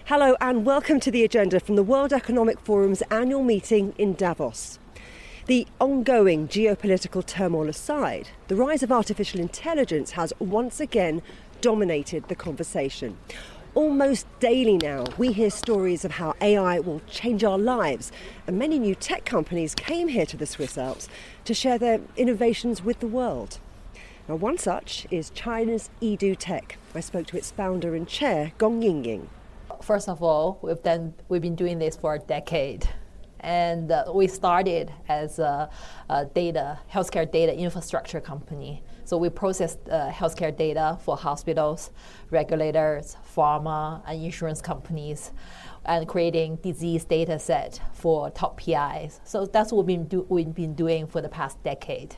Hello and welcome to The Agenda from the World Economic Forum's annual meeting in Davos. The ongoing geopolitical turmoil aside, the rise of artificial intelligence has once again dominated the conversation. Almost daily now, we hear stories of how AI will change our lives, and many new tech companies came here to the Swiss Alps to share their innovations with the world. Now, one such is China's Yidu Tech. I spoke to its founder and chair, Gong Yingying. First of all, we've been doing this for a decade. And we started as a healthcare data infrastructure company. So we processed healthcare data for hospitals, regulators, pharma, and insurance companies, and creating disease data set for top PIs. So that's what we've been doing for the past decade.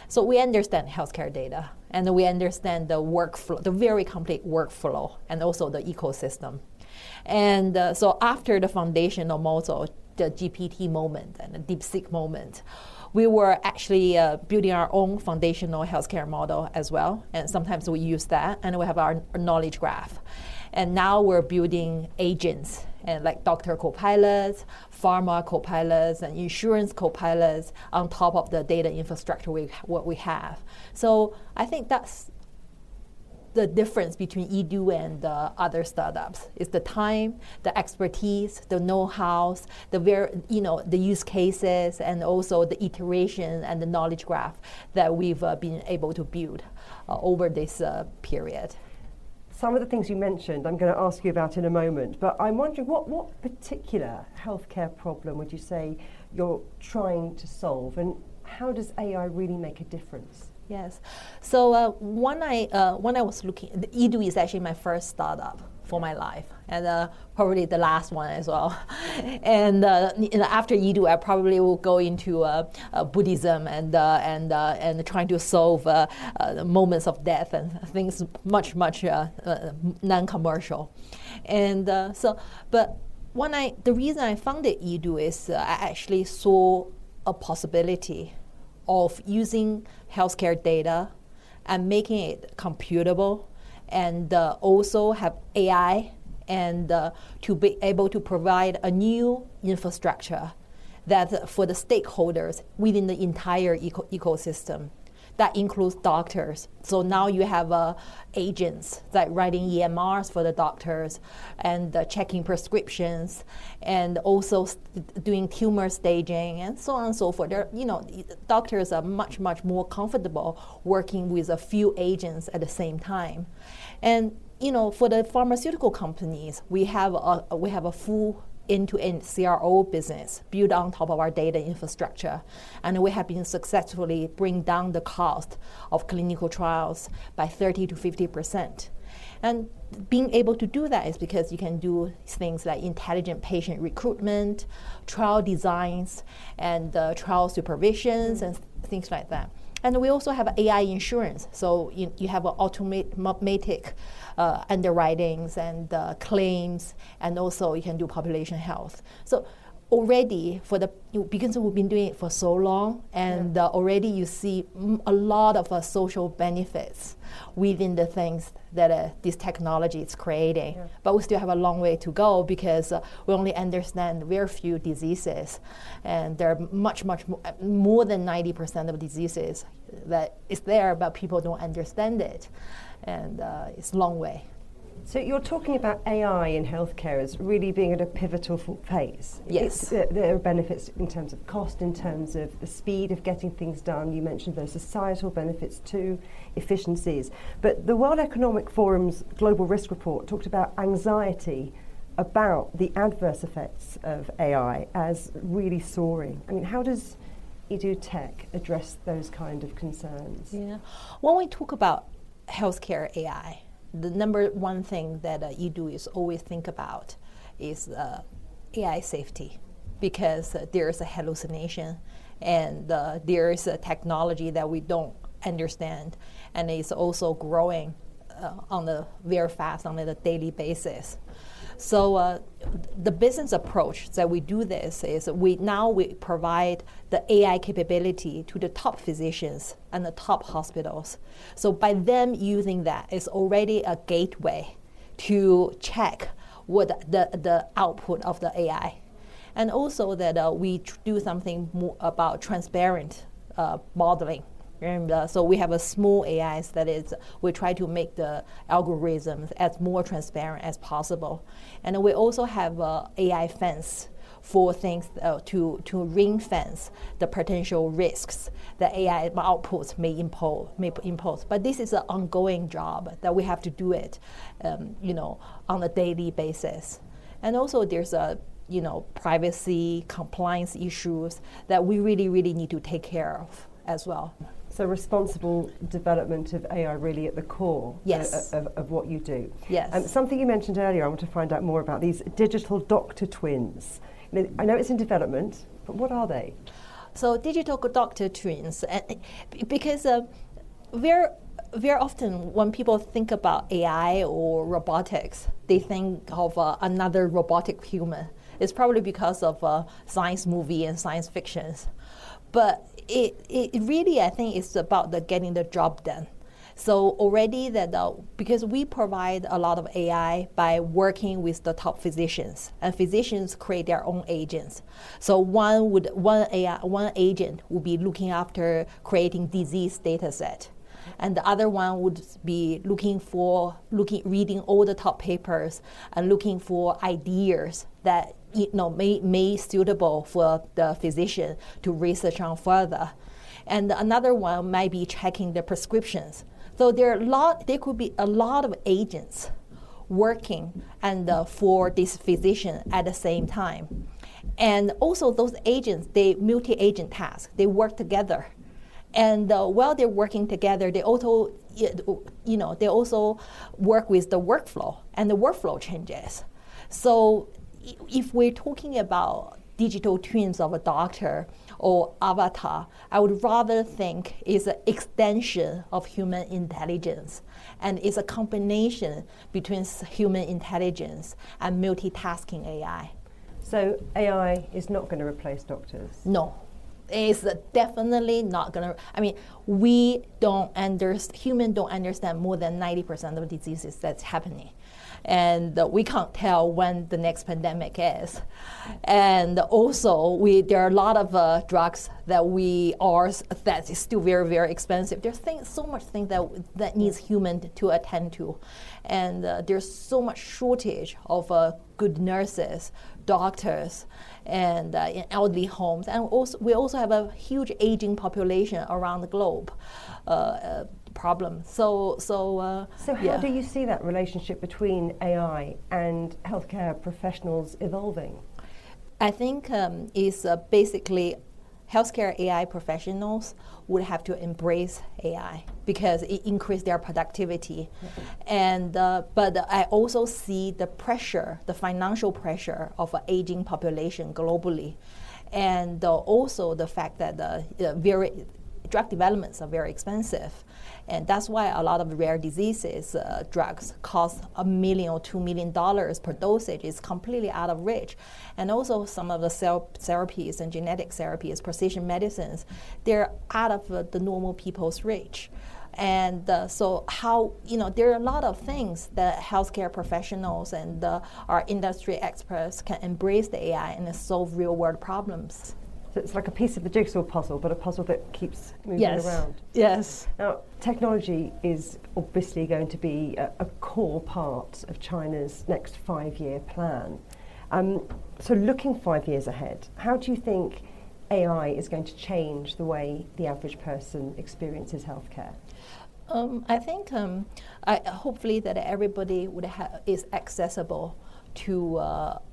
So we understand healthcare data, and we understand the workflow, the very complete workflow, and also the ecosystem. And so after the foundational model, the GPT moment and the DeepSeek moment, we were actually building our own foundational healthcare model as well. And sometimes we use that, and we have our knowledge graph. And now we're building agents, and like doctor copilots, pharma copilots, and insurance copilots on top of the data infrastructure what we have. So I think that's the difference between Yidu and other startups is the time, the expertise, the know-hows, the use cases, and also the iteration and the knowledge graph that we've been able to build over this period. Some of the things you mentioned, I'm going to ask you about in a moment, but I'm wondering what particular healthcare problem would you say you're trying to solve, and how does AI really make a difference? Yes. So when I was looking, Yidu is actually my first startup for my life, and probably the last one as well. And after Yidu, I probably will go into Buddhism and trying to solve moments of death and things much non-commercial. And but the reason I founded Yidu is I actually saw a possibility of using healthcare data and making it computable, and also have AI, and to be able to provide a new infrastructure that for the stakeholders within the entire ecosystem. That includes doctors. So now you have agents that writing EMRs for the doctors, and checking prescriptions, and also doing tumor staging, and so on and so forth. Doctors are much more comfortable working with a few agents at the same time. And for the pharmaceutical companies, we have a full end-to-end CRO business built on top of our data infrastructure. And we have been successfully bring down the cost of clinical trials by 30 to 50%. And being able to do that is because you can do things like intelligent patient recruitment, trial designs, and trial supervisions, and things like that. And we also have AI insurance. So you have automatic underwritings and claims, and also you can do population health. So already because we've been doing it for so long, and already you see a lot of social benefits within the things that this technology is creating. Yeah. But we still have a long way to go because we only understand very few diseases, and there are much more than 90% of diseases that is there, but people don't understand it, and it's a long way. So you're talking about AI in healthcare as really being at a pivotal phase. Yes. There are benefits in terms of cost, in terms of the speed of getting things done. You mentioned those societal benefits too, efficiencies. But the World Economic Forum's Global Risk Report talked about anxiety about the adverse effects of AI as really soaring. I mean, how does Yidu Tech address those kind of concerns? Yeah. When we talk about healthcare AI, the number one thing that Yidu is always think about is AI safety, because there is a hallucination, and there is a technology that we don't understand, and it's also growing very fast on a daily basis. So the business approach that we do this is we provide the AI capability to the top physicians and the top hospitals. So by them using that, it's already a gateway to check what the output of the AI. And also that we do something more about transparent modeling. And so we have a small AIs that is, we try to make the algorithms as more transparent as possible. And we also have AI fence for things to ring fence the potential risks that AI outputs may impose. But this is an ongoing job that we have to do it, on a daily basis. And also there's privacy, compliance issues that we really, really need to take care of as well. So responsible development of AI really at the core Yes. of what you do. Yes. Something you mentioned earlier, I want to find out more about these digital doctor twins. I know it's in development, but what are they? So digital doctor twins, because very often when people think about AI or robotics, they think of another robotic human. It's probably because of science movie and science fictions. But it really, I think, is about getting the job done. So already because we provide a lot of AI by working with the top physicians, and physicians create their own agents. So one agent would be looking after creating disease data set, and the other one would be reading all the top papers and looking for ideas that may suitable for the physician to research on further. And another one might be checking the prescriptions. So there could be a lot of agents working for this physician at the same time. And also those agents, they multi-agent task, they work together. And while they're working together, they also work with the workflow, and the workflow changes. So if we're talking about digital twins of a doctor or avatar, I would rather think it's an extension of human intelligence, and it's a combination between human intelligence and multitasking AI. So AI is not going to replace doctors? No. It's definitely not going to. Humans don't understand more than 90% of diseases that's happening. And we can't tell when the next pandemic is. And also, there are a lot of drugs that is still very, very expensive. There's so much things that needs human to attend to. And there's so much shortage of good nurses, doctors, and in elderly homes. And we also have a huge aging population around the globe. Problem. So how do you see that relationship between AI and healthcare professionals evolving? I think it's basically healthcare AI professionals would have to embrace AI because it increases their productivity. And but I also see the pressure, the financial pressure of an aging population globally, and also the fact that drug developments are very expensive. And that's why a lot of rare diseases drugs cost $1 million or $2 million per dosage. It's completely out of reach. And also some of the cell therapies and genetic therapies, precision medicines, they're out of the normal people's reach. And so there are a lot of things that healthcare professionals and our industry experts can embrace the AI and solve real world problems. So it's like a piece of the jigsaw puzzle, but a puzzle that keeps moving around. Yes. Now, technology is obviously going to be a core part of China's next 5-year plan. So looking 5 years ahead, how do you think AI is going to change the way the average person experiences healthcare? I think hopefully that everybody is accessible to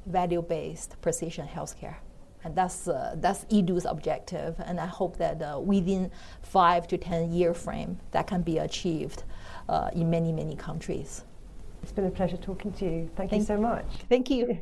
value-based precision healthcare. And that's Yidu's objective, and I hope that within 5 to 10 year frame that can be achieved in many, many countries. It's been a pleasure talking to you. Thank you so much. Thank you.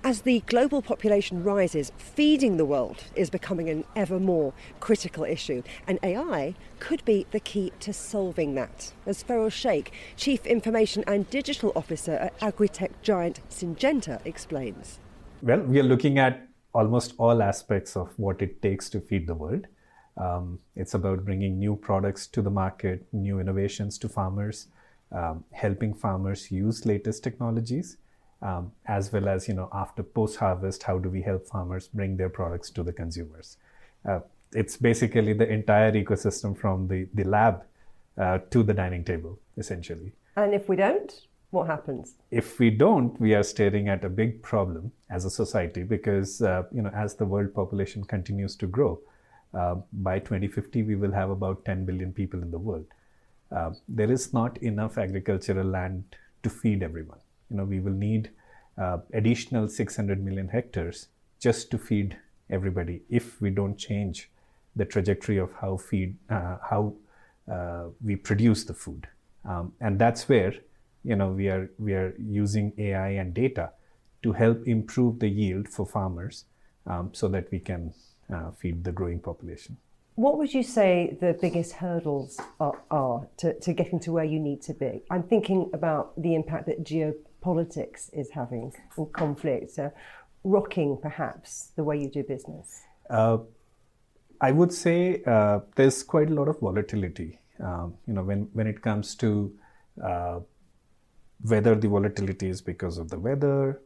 As the global population rises, feeding the world is becoming an ever more critical issue, and AI could be the key to solving that. As Faroz Sheikh, Chief Information and Digital Officer at agritech giant Syngenta, explains. Well, we are looking at almost all aspects of what it takes to feed the world. It's about bringing new products to the market, new innovations to farmers, helping farmers use latest technologies, as well as, after post-harvest, how do we help farmers bring their products to the consumers? It's basically the entire ecosystem from the lab to the dining table, essentially. And if we don't, what happens? If we don't, we are staring at a big problem as a society because, as the world population continues to grow, by 2050, we will have about 10 billion people in the world. There is not enough agricultural land to feed everyone. We will need additional 600 million hectares just to feed everybody if we don't change the trajectory of how we produce the food. And that's where we are using AI and data to help improve the yield for farmers so that we can feed the growing population. What would you say the biggest hurdles are to getting to where you need to be? I'm thinking about the impact that geopolitics is having and conflict, rocking perhaps the way you do business. I would say there's quite a lot of volatility. When it comes to whether the volatility is because of the weather,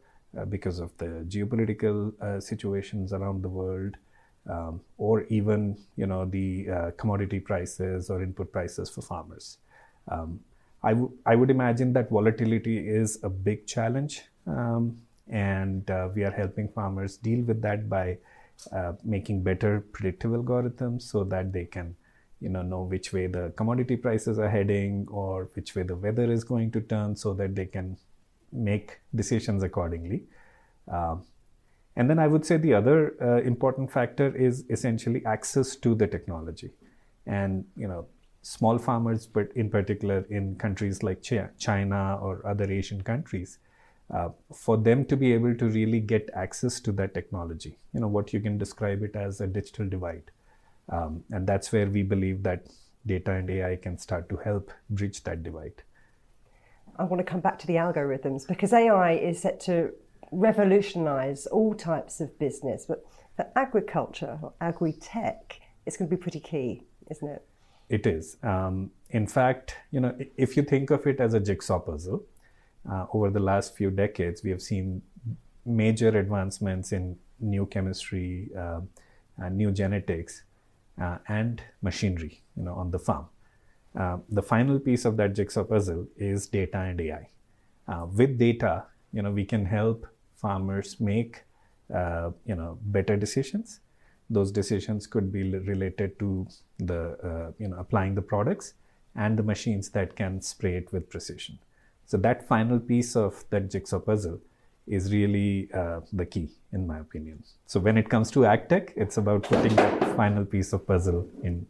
because of the geopolitical situations around the world, or even the commodity prices or input prices for farmers. I would imagine that volatility is a big challenge, and we are helping farmers deal with that by making better predictive algorithms so that they can know which way the commodity prices are heading or which way the weather is going to turn so that they can make decisions accordingly. And then I would say the other important factor is essentially access to the technology. And, small farmers, but in particular in countries like China or other Asian countries, for them to be able to really get access to that technology, what you can describe it as a digital divide. And that's where we believe that data and AI can start to help bridge that divide. I want to come back to the algorithms because AI is set to revolutionize all types of business, but for agriculture or agritech, it's going to be pretty key, isn't it? It is. In fact, if you think of it as a jigsaw puzzle, over the last few decades, we have seen major advancements in new chemistry, new genetics, and machinery, on the farm. The final piece of that jigsaw puzzle is data and AI. With data, we can help farmers make, better decisions. Those decisions could be related to the, applying the products and the machines that can spray it with precision. So that final piece of that jigsaw puzzle is really the key, in my opinion. So when it comes to agtech, it's about putting that final piece of puzzle in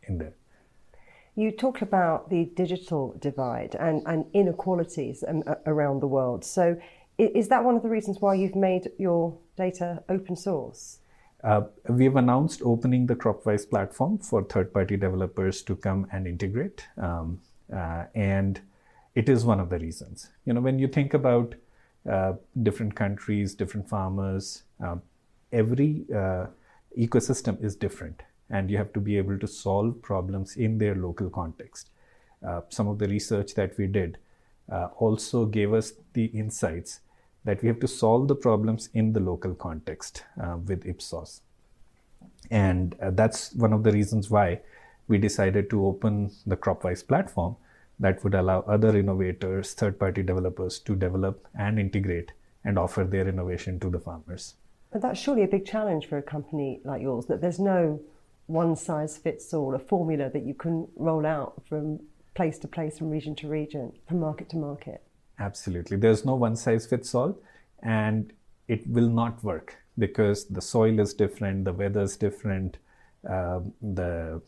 there. You talk about the digital divide and inequalities around the world. So is that one of the reasons why you've made your data open source? We've announced opening the CropWise platform for third-party developers to come and integrate. And it is one of the reasons. When you think about different countries, different farmers, every ecosystem is different. And you have to be able to solve problems in their local context. Some of the research that we did also gave us the insights that we have to solve the problems in the local context with Ipsos. And that's one of the reasons why we decided to open the CropWise platform that would allow other innovators, third-party developers to develop and integrate and offer their innovation to the farmers. But that's surely a big challenge for a company like yours, that there's no one-size-fits-all, a formula that you can roll out from place to place, from region to region, from market to market. Absolutely. There's no one-size-fits-all, and it will not work because the soil is different, the weather is different, the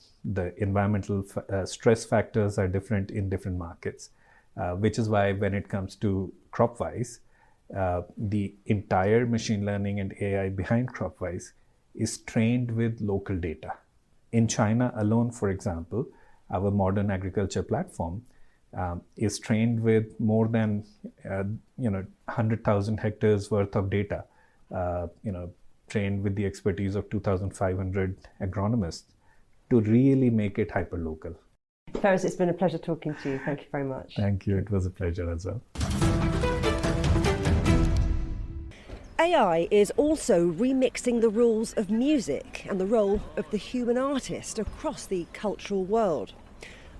environmental stress factors are different in different markets, which is why when it comes to CropWise, the entire machine learning and AI behind CropWise is trained with local data. In China alone, for example, our modern agriculture platform is trained with more than 100,000 hectares worth of data, trained with the expertise of 2,500 agronomists to really make it hyperlocal. Faroz, it's been a pleasure talking to you. Thank you very much. Thank you. It was a pleasure as well. AI is also remixing the rules of music and the role of the human artist across the cultural world.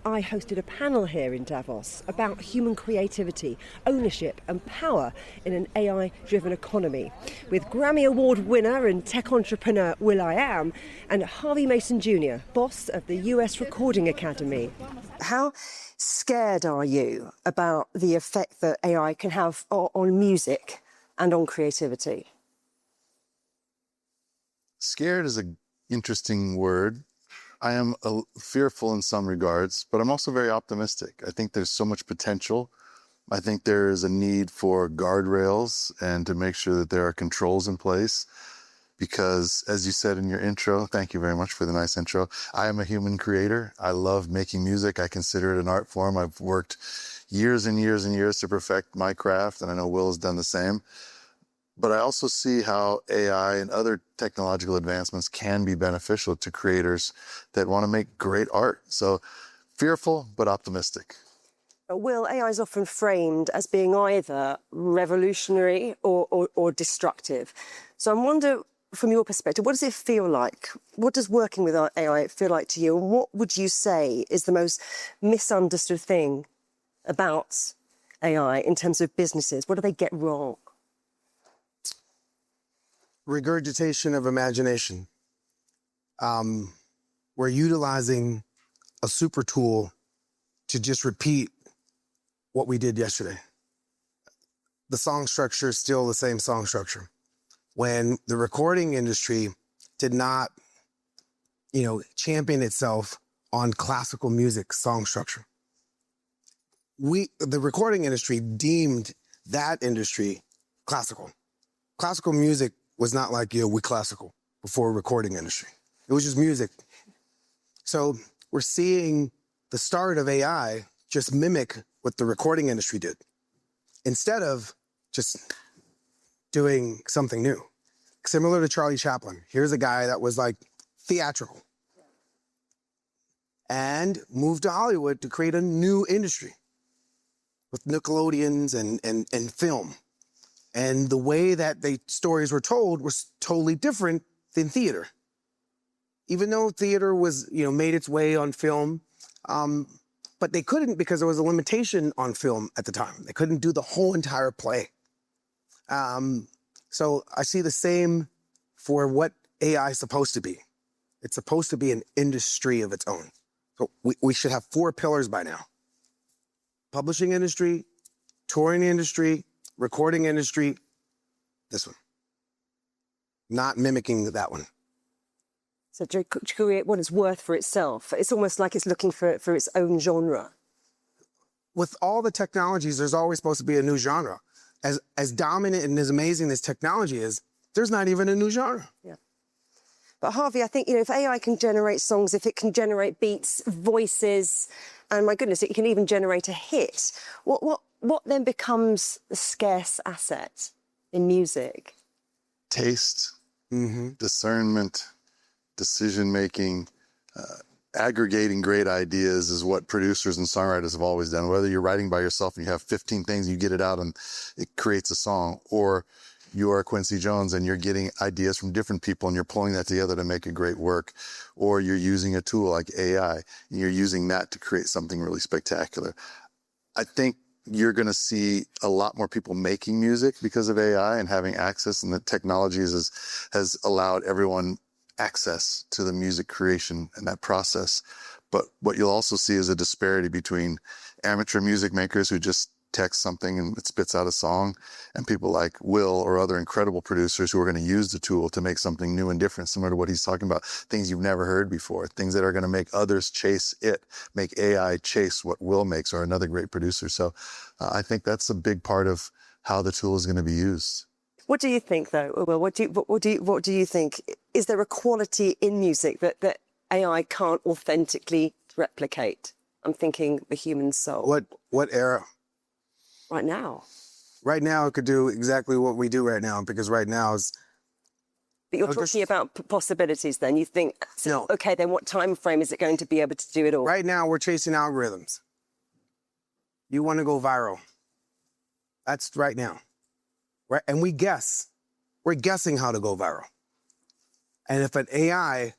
I hosted a panel here in Davos about human creativity, ownership and power in an AI-driven economy with Grammy Award winner and tech entrepreneur will.i.am and Harvey Mason Jr, boss of the US Recording Academy. How scared are you about the effect that AI can have on music and on creativity? Scared is an interesting word. I am fearful in some regards, but I'm also very optimistic. I think there's so much potential. I think there is a need for guardrails and to make sure that there are controls in place because, as you said in your intro, thank you very much for the nice intro, I am a human creator. I love making music. I consider it an art form. I've worked years and years and years to perfect my craft, and I know Will has done the same. But I also see how AI and other technological advancements can be beneficial to creators that want to make great art. So fearful, but optimistic. Will, AI is often framed as being either revolutionary or destructive. So I wonder, from your perspective, what does it feel like? What does working with AI feel like to you? And what would you say is the most misunderstood thing about AI in terms of businesses? What do they get wrong? Regurgitation of imagination. We're utilizing a super tool to just repeat what we did yesterday. The song structure is still the same song structure. When the recording industry did not, champion itself on classical music song structure, the recording industry deemed that industry classical. Classical music was not like, we classical before recording industry. It was just music. So we're seeing the start of AI just mimic what the recording industry did instead of just doing something new. Similar to Charlie Chaplin. Here's a guy that was like theatrical and moved to Hollywood to create a new industry with Nickelodeons and film. And the way that the stories were told was totally different than theater. Even though theater was, made its way on film, but they couldn't because there was a limitation on film at the time. They couldn't do the whole entire play. So I see the same for what AI is supposed to be. It's supposed to be an industry of its own. So we should have 4 pillars by now. Publishing industry, touring industry, recording industry, this one. Not mimicking that one. So to create what is worth for itself, it's almost like it's looking for its own genre. With all the technologies, there's always supposed to be a new genre. As dominant and as amazing as technology is, there's not even a new genre. Yeah. But Harvey, I think, if AI can generate songs, if it can generate beats, voices, and my goodness, it can even generate a hit, what then becomes the scarce asset in music? Taste, discernment, decision-making, aggregating great ideas is what producers and songwriters have always done. Whether you're writing by yourself and you have 15 things, you get it out and it creates a song, or you are Quincy Jones and you're getting ideas from different people and you're pulling that together to make a great work, or you're using a tool like AI and you're using that to create something really spectacular. I think you're going to see a lot more people making music because of AI and having access, and the technology has allowed everyone access to the music creation and that process. But what you'll also see is a disparity between amateur music makers who just text something and it spits out a song, and people like Will or other incredible producers who are going to use the tool to make something new and different, similar to what he's talking about, things you've never heard before, things that are going to make others chase it, make AI chase what Will makes, or another great producer. So I think that's a big part of how the tool is going to be used. What do you think, though, Will? What do you think? Is there a quality in music that AI can't authentically replicate? I'm thinking the human soul. What era? Right now. Right now, it could do exactly what we do right now, because right now But you're talking about possibilities then. You think, No. okay, then what time frame is it going to be able to do it all? Right now, we're chasing algorithms. You want to go viral. That's right now. Right? And we guess. We're guessing how to go viral. And if an AI,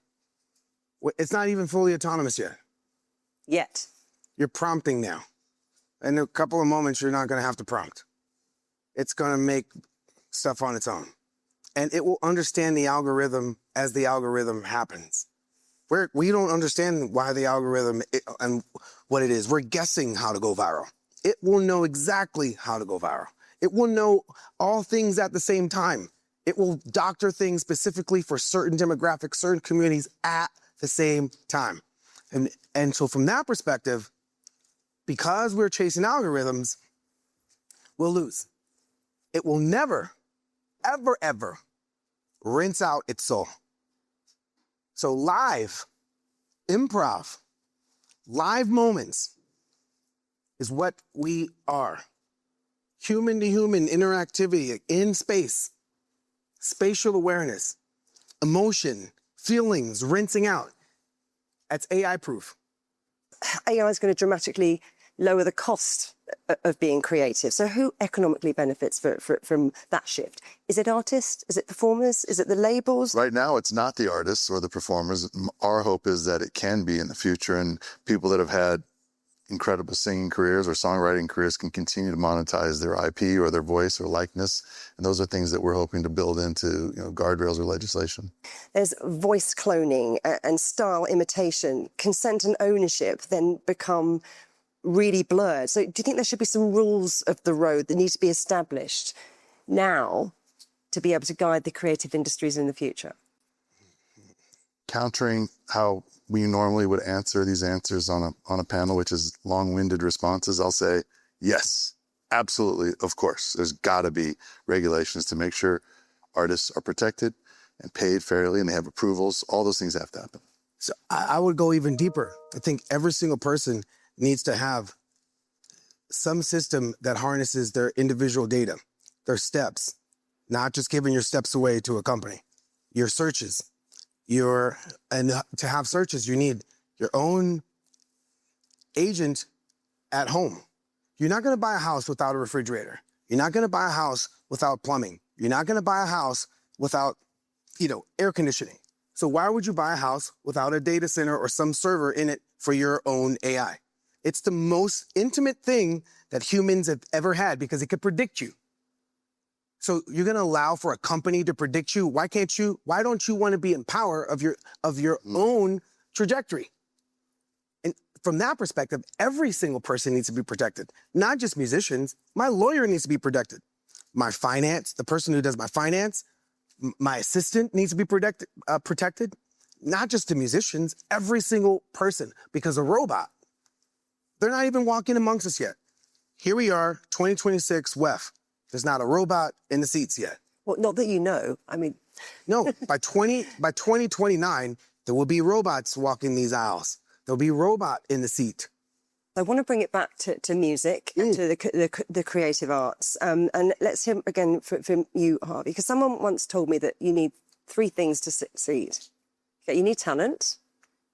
it's not even fully autonomous yet. Yet. You're prompting now. In a couple of moments, you're not going to have to prompt. It's going to make stuff on its own. And it will understand the algorithm as the algorithm happens. We don't understand why the algorithm and what it is. We're guessing how to go viral. It will know exactly how to go viral. It will know all things at the same time. It will doctor things specifically for certain demographics, certain communities at the same time. And so from that perspective, because we're chasing algorithms, we'll lose. It will never, ever, ever rinse out its soul. So live, improv, live moments is what we are. Human to human interactivity in space, spatial awareness, emotion, feelings, rinsing out. That's AI proof. AI is going to dramatically lower the cost of being creative. So who economically benefits from that shift? Is it artists? Is it performers? Is it the labels? Right now, it's not the artists or the performers. Our hope is that it can be in the future, and people that have had incredible singing careers or songwriting careers can continue to monetize their IP or their voice or likeness. And those are things that we're hoping to build into, guardrails or legislation. There's voice cloning and style imitation. Consent and ownership then become really blurred. So do you think there should be some rules of the road that need to be established now to be able to guide the creative industries in the future? Countering how we normally would answer these answers on a panel, which is long-winded responses, I'll say, yes, absolutely, of course. There's got to be regulations to make sure artists are protected and paid fairly and they have approvals. All those things have to happen. So I would go even deeper. I think every single person needs to have some system that harnesses their individual data, their steps, not just giving your steps away to a company, your searches. And to have searches, you need your own agent at home. You're not going to buy a house without a refrigerator. You're not going to buy a house without plumbing. You're not going to buy a house without, air conditioning. So why would you buy a house without a data center or some server in it for your own AI? It's the most intimate thing that humans have ever had because it could predict you. So you're going to allow for a company to predict you? Why don't you want to be in power of your own trajectory? And from that perspective, every single person needs to be protected, not just musicians. My lawyer needs to be protected. My finance, the person who does my finance, my assistant needs to be protected, not just the musicians, every single person, because a robot, they're not even walking amongst us yet. Here we are, 2026 WEF. There's not a robot in the seats yet. Well, not that you know. I mean... No, by 2029, there will be robots walking these aisles. There'll be a robot in the seat. I want to bring it back to music and to the creative arts. And let's hear again from you, Harvey, because someone once told me that you need 3 things to succeed. Okay, you need talent,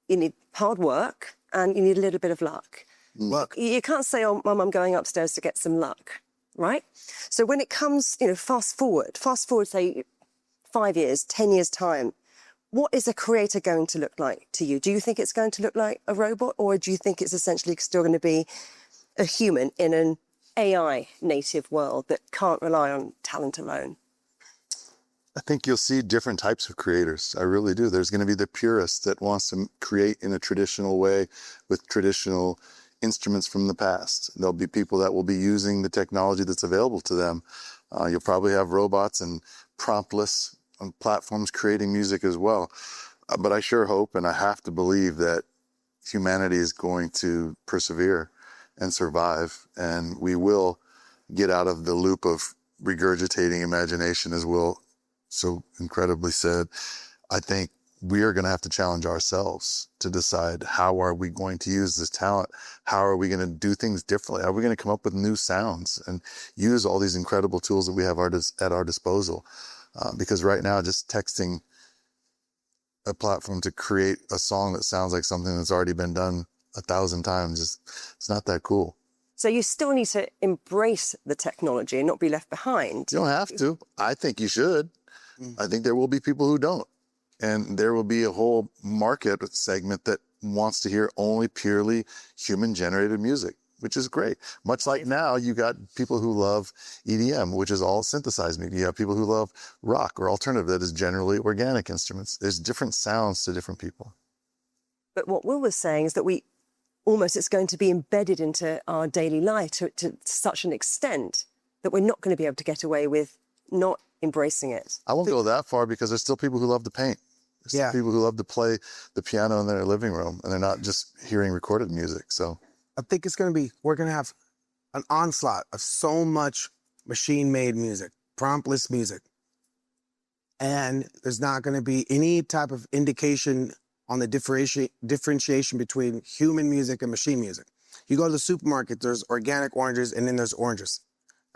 you need hard work, and you need a little bit of luck. Luck. You can't say, oh, Mum, I'm going upstairs to get some luck. Right? So when it comes, fast forward, say 5 years, 10 years time, what is a creator going to look like to you? Do you think it's going to look like a robot, or do you think it's essentially still going to be a human in an AI native world that can't rely on talent alone? I think you'll see different types of creators. I really do. There's going to be the purist that wants to create in a traditional way with traditional instruments from the past. There'll be people that will be using the technology that's available to them. You'll probably have robots and promptless on platforms creating music as well. But I sure hope, and I have to believe, that humanity is going to persevere and survive, and we will get out of the loop of regurgitating imagination, as Will so incredibly said. I think we are going to have to challenge ourselves to decide, how are we going to use this talent? How are we going to do things differently? How are we going to come up with new sounds and use all these incredible tools that we have at our disposal? Because right now, just texting a platform to create a song that sounds like something that's already been done 1,000 times, it's not that cool. So you still need to embrace the technology and not be left behind. You don't have to. I think you should. I think there will be people who don't. And there will be a whole market segment that wants to hear only purely human-generated music, which is great. Much like now, you got people who love EDM, which is all synthesized music. You have people who love rock or alternative that is generally organic instruments. There's different sounds to different people. But what Will was saying is that it's going to be embedded into our daily life to such an extent that we're not going to be able to get away with not embracing it. I won't go that far because there's still people who love to paint. There's still people who love to play the piano in their living room, and they're not just hearing recorded music. So I think we're going to have an onslaught of so much machine-made music, promptless music. And there's not going to be any type of indication on the differentiation between human music and machine music. You go to the supermarket, there's organic oranges, and then there's oranges.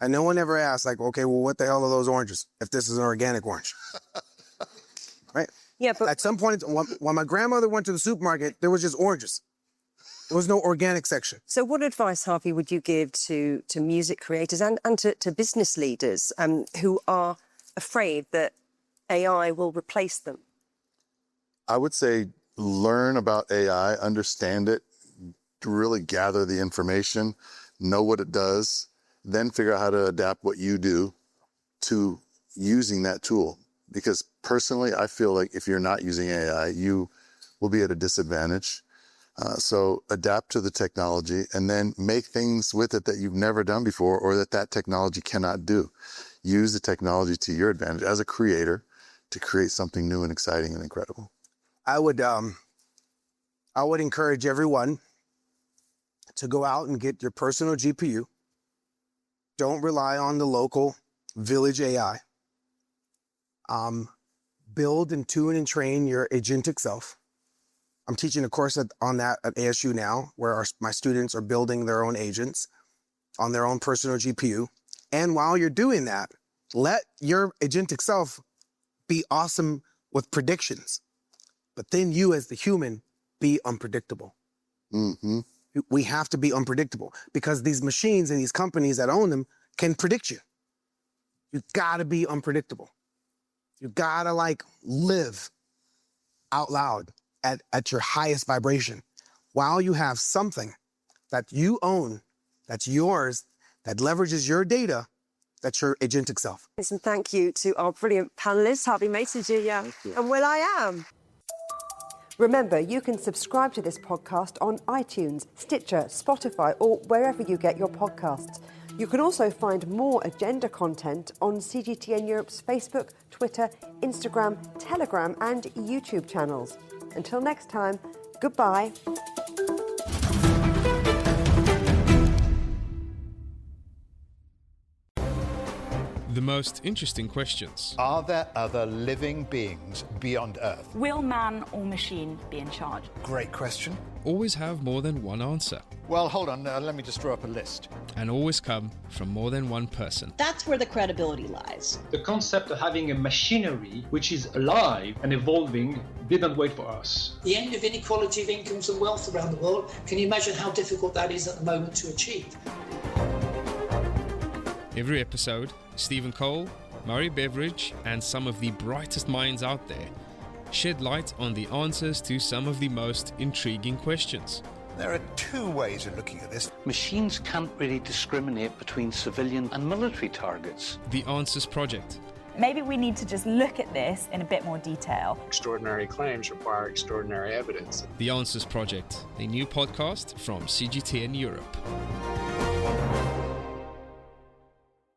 And no one ever asks, like, okay, well, what the hell are those oranges if this is an organic orange? Right? Yeah, but at some point, when my grandmother went to the supermarket, there was just oranges. There was no organic section. So what advice, Harvey, would you give to music creators and to business leaders who are afraid that AI will replace them? I would say learn about AI, understand it, really gather the information, know what it does, then figure out how to adapt what you do to using that tool. Because personally, I feel like if you're not using AI, you will be at a disadvantage. So adapt to the technology and then make things with it that you've never done before or that technology cannot do. Use the technology to your advantage as a creator to create something new and exciting and incredible. I would encourage everyone to go out and get your personal GPU. Don't rely on the local village AI. Build and tune and train your agentic self. I'm teaching a course on that at ASU now, where my students are building their own agents on their own personal GPU. And while you're doing that, let your agentic self be awesome with predictions. But then you as the human, be unpredictable. Mm-hmm. We have to be unpredictable because these machines and these companies that own them can predict you. You gotta be unpredictable. You gotta live out loud at your highest vibration while you have something that you own, that's yours, that leverages your data, that's your agentic self. And thank you to our brilliant panelists, Harvey Mason Jr. and will.i.am. Remember, you can subscribe to this podcast on iTunes, Stitcher, Spotify, or wherever you get your podcasts. You can also find more agenda content on CGTN Europe's Facebook, Twitter, Instagram, Telegram, and YouTube channels. Until next time, goodbye. The most interesting questions. Are there other living beings beyond Earth? Will man or machine be in charge? Great question. Always have more than one answer. Well, hold on, let me just draw up a list. And always come from more than one person. That's where the credibility lies. The concept of having a machinery which is alive and evolving didn't wait for us. The end of inequality of incomes and wealth around the world, can you imagine how difficult that is at the moment to achieve? Every episode, Stephen Cole, Murray Beveridge, and some of the brightest minds out there shed light on the answers to some of the most intriguing questions. There are two ways of looking at this. Machines can't really discriminate between civilian and military targets. The Answers Project. Maybe we need to just look at this in a bit more detail. Extraordinary claims require extraordinary evidence. The Answers Project, a new podcast from CGTN Europe.